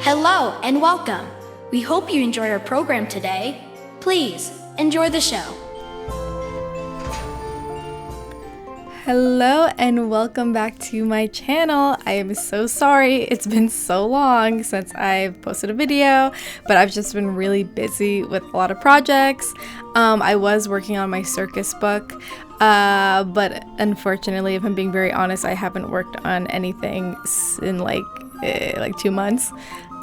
Hello and welcome. We hope you enjoyed our program today. Please enjoy the show. Hello and welcome back to my channel. I am so sorry it's been so long since I've posted a video, but I've just been really busy with a lot of projects. I was working on my circus book, but unfortunately, if I'm being very honest, I haven't worked on anything in like 2 months.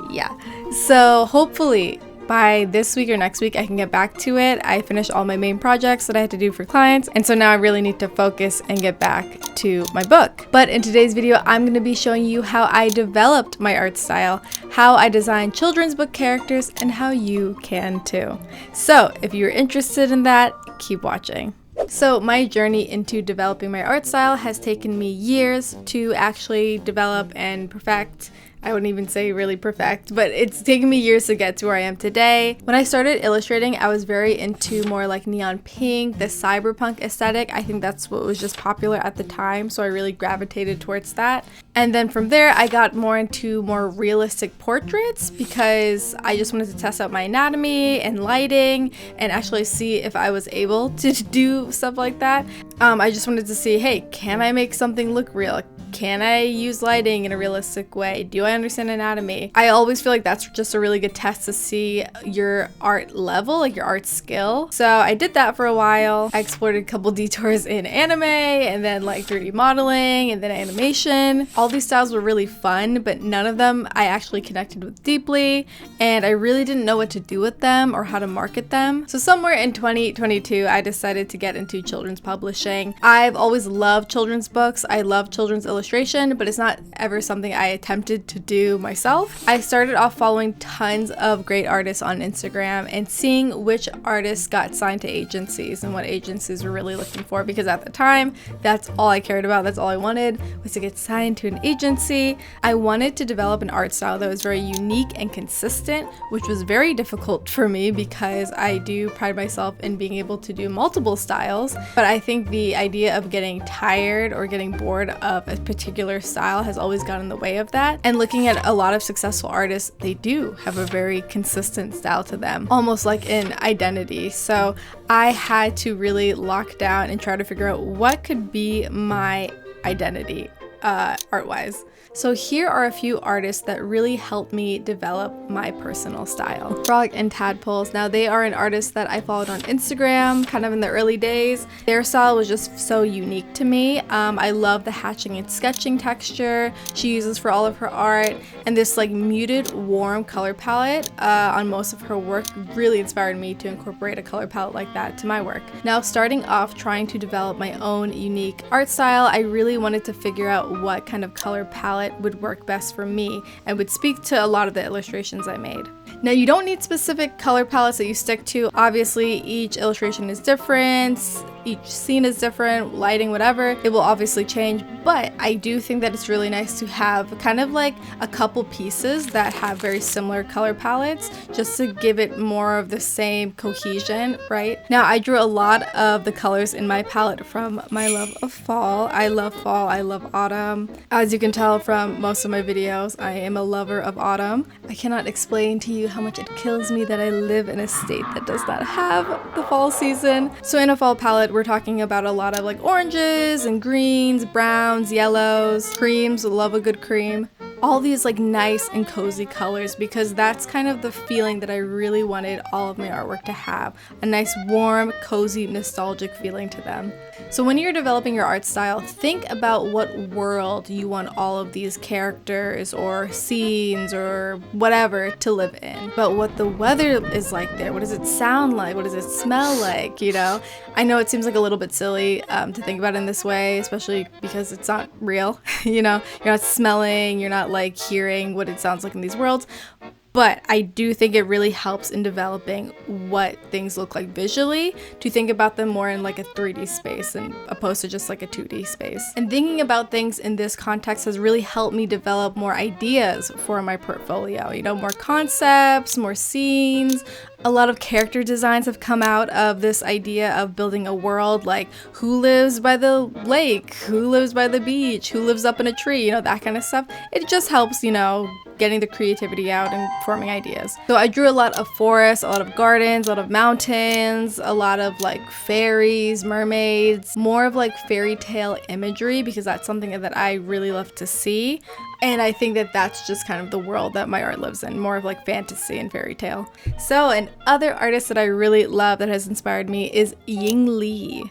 Yeah, so hopefully by this week or next week I can get back to it. I finished all my main projects that I had to do for clients, and so now I really need to focus and get back to my book. But in today's video, I'm going to be showing you how I developed my art style, how I designed children's book characters, and how you can too. So if you're interested in that, keep watching. So my journey into developing my art style has taken me years to actually develop and perfect. I wouldn't even say really perfect, but it's taken me years to get to where I am today. When I started illustrating, I was very into more like neon pink, the cyberpunk aesthetic. I think that's what was just popular at the time, so I really gravitated towards that. And then from there, I got more into more realistic portraits because I just wanted to test out my anatomy and lighting and actually see if I was able to do stuff like that. I just wanted to see, hey, can I make something look real? Can I use lighting in a realistic way? Do I understand anatomy? I always feel like that's just a really good test to see your art level, like your art skill. So I did that for a while. I explored a couple detours in anime and then like 3D modeling and then animation. All these styles were really fun, but none of them I actually connected with deeply, and I really didn't know what to do with them or how to market them. So somewhere in 2022, I decided to get into children's publishing. I've always loved children's books. I love children's illustration, but it's not ever something I attempted to do myself. I started off following tons of great artists on Instagram and seeing which artists got signed to agencies and what agencies were really looking for, because at the time, that's all I cared about. That's all I wanted, was to get signed to an agency. I wanted to develop an art style that was very unique and consistent, which was very difficult for me because I do pride myself in being able to do multiple styles, but I think the idea of getting tired or getting bored of a particular style has always gotten in the way of that. And looking at a lot of successful artists, they do have a very consistent style to them, almost like an identity. So I had to really lock down and try to figure out what could be my identity art-wise. So here are a few artists that really helped me develop my personal style. Frog and Tadpoles. Now they are an artist that I followed on Instagram kind of in the early days. Their style was just so unique to me. I love the hatching and sketching texture she uses for all of her art, and this like muted warm color palette on most of her work really inspired me to incorporate a color palette like that to my work. Now starting off trying to develop my own unique art style, I really wanted to figure out what kind of color palette would work best for me and would speak to a lot of the illustrations I made. Now you don't need specific color palettes that you stick to. Obviously each illustration is different, each scene is different, lighting, whatever, it will obviously change, but I do think that it's really nice to have kind of like a couple pieces that have very similar color palettes just to give it more of the same cohesion, right? Now I drew a lot of the colors in my palette from my love of fall. I love fall, I love autumn. As you can tell from most of my videos, I am a lover of autumn. I cannot explain to you how much it kills me that I live in a state that does not have the fall season. So in a fall palette, we're talking about a lot of like oranges and greens, browns, yellows, creams. Love a good cream. All these like nice and cozy colors, because that's kind of the feeling that I really wanted all of my artwork to have. A nice warm, cozy, nostalgic feeling to them. So when you're developing your art style, think about what world you want all of these characters or scenes or whatever to live in. But what the weather is like there, what does it sound like, what does it smell like, you know? I know it seems like a little bit silly to think about it in this way, especially because it's not real, you know? You're not smelling, you're not like hearing what it sounds like in these worlds. But I do think it really helps in developing what things look like visually, to think about them more in like a 3D space and opposed to just like a 2D space. And thinking about things in this context has really helped me develop more ideas for my portfolio, you know, more concepts, more scenes, A lot of character designs have come out of this idea of building a world, like who lives by the lake, who lives by the beach, who lives up in a tree, you know, that kind of stuff. It just helps, you know, getting the creativity out and forming ideas. So I drew a lot of forests, a lot of gardens, a lot of mountains, a lot of like fairies, mermaids, more of like fairy tale imagery, because that's something that I really love to see. And I think that that's just kind of the world that my art lives in, more of like fantasy and fairy tale. So another artist that I really love that has inspired me is Ying Li.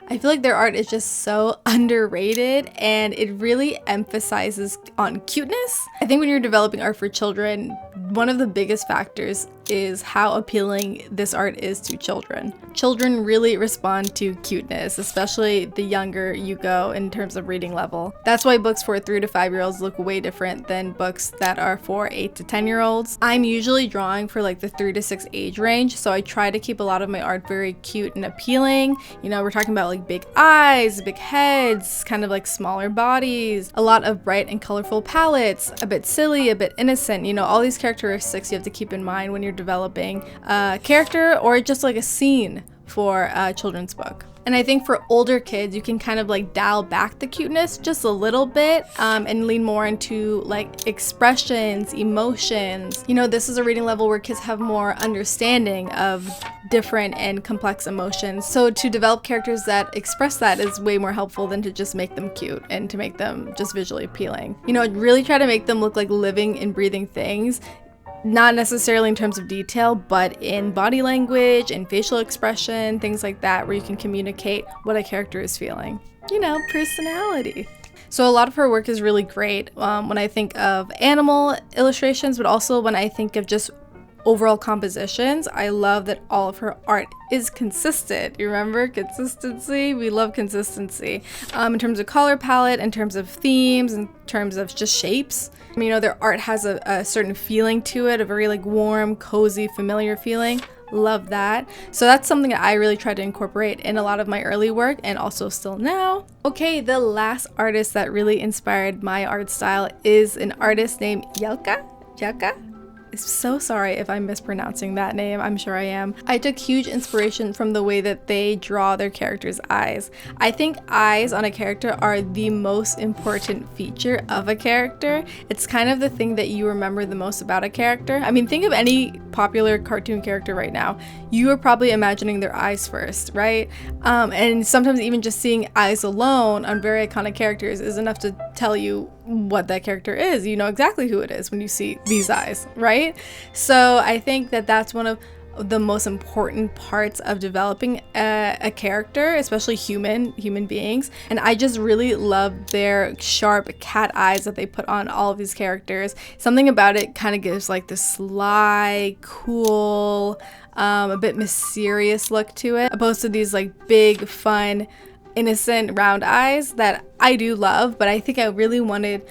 I feel like their art is just so underrated and it really emphasizes on cuteness. I think when you're developing art for children, one of the biggest factors is how appealing this art is to children. Children really respond to cuteness, especially the younger you go in terms of reading level. That's why books for 3 to 5 year olds look way different than books that are for 8 to 10 year olds. I'm usually drawing for like the 3 to 6 age range, so I try to keep a lot of my art very cute and appealing. You know, we're talking about like big eyes, big heads, kind of like smaller bodies, a lot of bright and colorful palettes, a bit silly, a bit innocent. You know, all these characteristics you have to keep in mind when you're developing a character or just like a scene for a children's book. And I think for older kids, you can kind of like dial back the cuteness just a little bit and lean more into like expressions, emotions. You know, this is a reading level where kids have more understanding of different and complex emotions. So to develop characters that express that is way more helpful than to just make them cute and to make them just visually appealing. You know, really try to make them look like living and breathing things. Not necessarily in terms of detail, but in body language and facial expression, things like that, where you can communicate what a character is feeling. You know, personality. So a lot of her work is really great when I think of animal illustrations, but also when I think of just overall compositions. I love that all of her art is consistent. You remember consistency? We love consistency. In terms of color palette, in terms of themes, in terms of just shapes. You know, their art has a certain feeling to it, a very like warm, cozy, familiar feeling. Love that. So that's something that I really try to incorporate in a lot of my early work and also still now. Okay, the last artist that really inspired my art style is an artist named Jelka. So sorry if I'm mispronouncing that name, I'm sure I am. I took huge inspiration from the way that they draw their characters' eyes. I think eyes on a character are the most important feature of a character. It's kind of the thing that you remember the most about a character. I mean, think of any popular cartoon character right now. You are probably imagining their eyes first, right? And sometimes even just seeing eyes alone on very iconic characters is enough to tell you what that character is. You know exactly who it is when you see these eyes, right? So I think that that's one of the most important parts of developing a character, especially human beings. And I just really love their sharp cat eyes that they put on all of these characters. Something about it kind of gives like this sly, cool, a bit mysterious look to it, opposed to these like big, fun, innocent round eyes that I do love, but I think I really wanted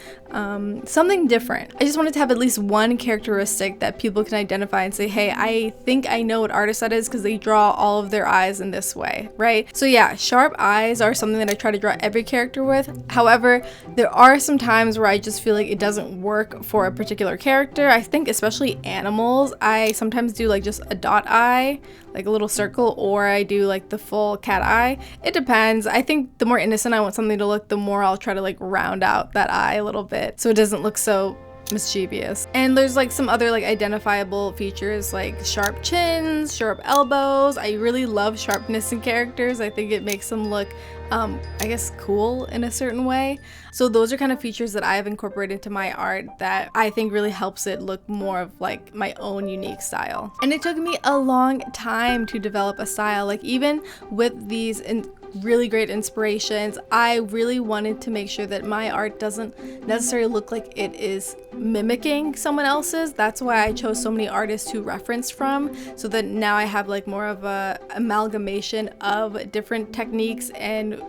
something different. I just wanted to have at least one characteristic that people can identify and say, hey, I think I know what artist that is because they draw all of their eyes in this way, right? So yeah, sharp eyes are something that I try to draw every character with. However, there are some times where I just feel like it doesn't work for a particular character. I think especially animals, I sometimes do like just a dot eye, like a little circle, or I do like the full cat eye. It depends. I think the more innocent I want something to look, the more I'll try to like round out that eye a little bit so it doesn't look so mischievous. And there's like some other like identifiable features like sharp chins, sharp elbows. I really love sharpness in characters. I think it makes them look I guess cool in a certain way. So those are kind of features that I have incorporated into my art that I think really helps it look more of like my own unique style. And it took me a long time to develop a style. Like even with these really great inspirations, I really wanted to make sure that my art doesn't necessarily look like it is mimicking someone else's. That's why I chose so many artists to reference from, so that now I have like more of a amalgamation of different techniques and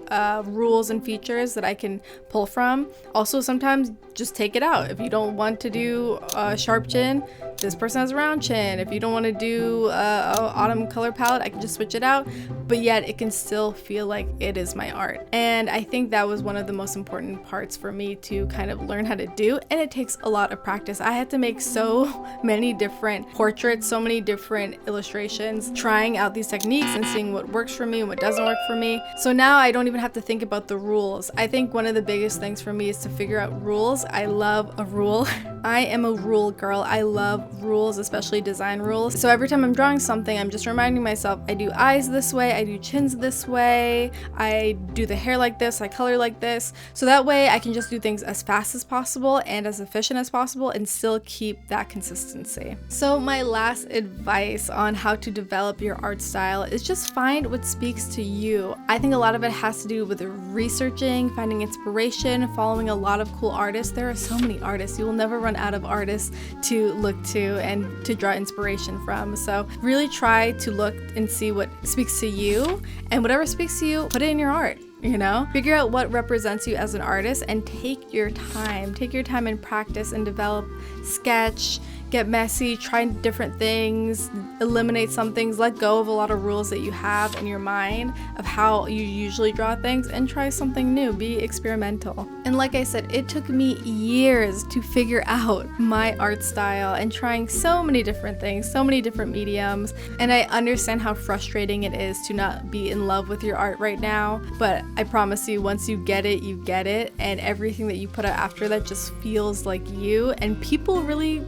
rules and features that I can pull from. Also, sometimes just take it out. If you don't want to do a sharp chin, this person has a round chin. If you don't want to do autumn color palette, I can just switch it out, but yet it can still feel like it is my art. And I think that was one of the most important parts for me to kind of learn how to do, and it takes a lot of practice. I had to make so many different portraits, so many different illustrations, trying out these techniques and seeing what works for me and what doesn't work for me. So now I don't even have to think about the rules. I think one of the biggest things for me is to figure out rules. I love a rule. I am a rule girl. I love rules, especially design rules. So every time I'm drawing something, I'm just reminding myself, I do eyes this way, I do chins this way, I do the hair like this, I color like this. So that way I can just do things as fast as possible and as efficient as possible and still keep that consistency. So my last advice on how to develop your art style is just find what speaks to you. I think a lot of it has to do with researching, finding inspiration, following a lot of cool artists. There are so many artists. You will never run out of artists to look to and to draw inspiration from. So really try to look and see what speaks to you, and whatever speaks to you, put it in your art. You know, figure out what represents you as an artist and take your time and practice and develop, sketch, get messy, try different things, eliminate some things, let go of a lot of rules that you have in your mind of how you usually draw things, and try something new, be experimental. And like I said, it took me years to figure out my art style and trying so many different things, so many different mediums, and I understand how frustrating it is to not be in love with your art right now, but I promise you, once you get it, and everything that you put out after that just feels like you, and people really,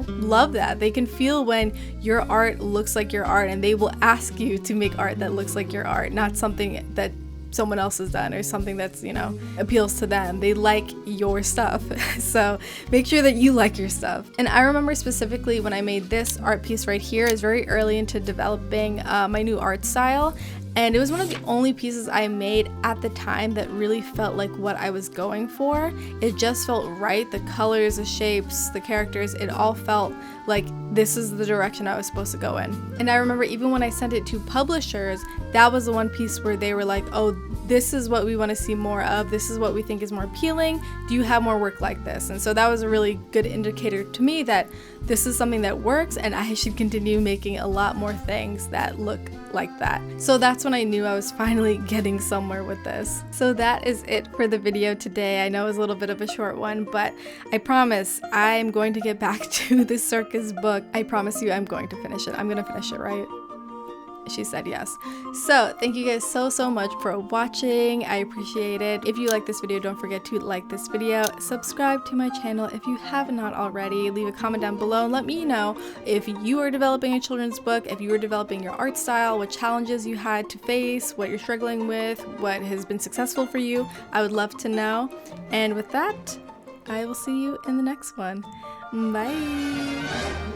love that. They can feel when your art looks like your art, and they will ask you to make art that looks like your art, not something that someone else has done or something that's, appeals to them. They like your stuff. So make sure that you like your stuff. And I remember specifically when I made this art piece right here, is very early into developing my new art style. And it was one of the only pieces I made at the time that really felt like what I was going for. It just felt right. The colors, the shapes, the characters, it all felt like this is the direction I was supposed to go in. And I remember even when I sent it to publishers, that was the one piece where they were like, oh, this is what we want to see more of. This is what we think is more appealing. Do you have more work like this? And so that was a really good indicator to me that this is something that works, and I should continue making a lot more things that look like that. So that's when I knew I was finally getting somewhere with this. So that is it for the video today. I know it was a little bit of a short one, but I promise I'm going to get back to the circus book. I promise you I'm going to finish it. I'm going to finish it, right? She said yes. So thank you guys so much for watching. I appreciate it. If you like this video, don't forget to like this video, subscribe to my channel if you have not already, leave a comment down below and let me know if you are developing a children's book, if you are developing your art style, what challenges you had to face, what you're struggling with, what has been successful for you. I would love to know. And with that, I will see you in the next one. Bye.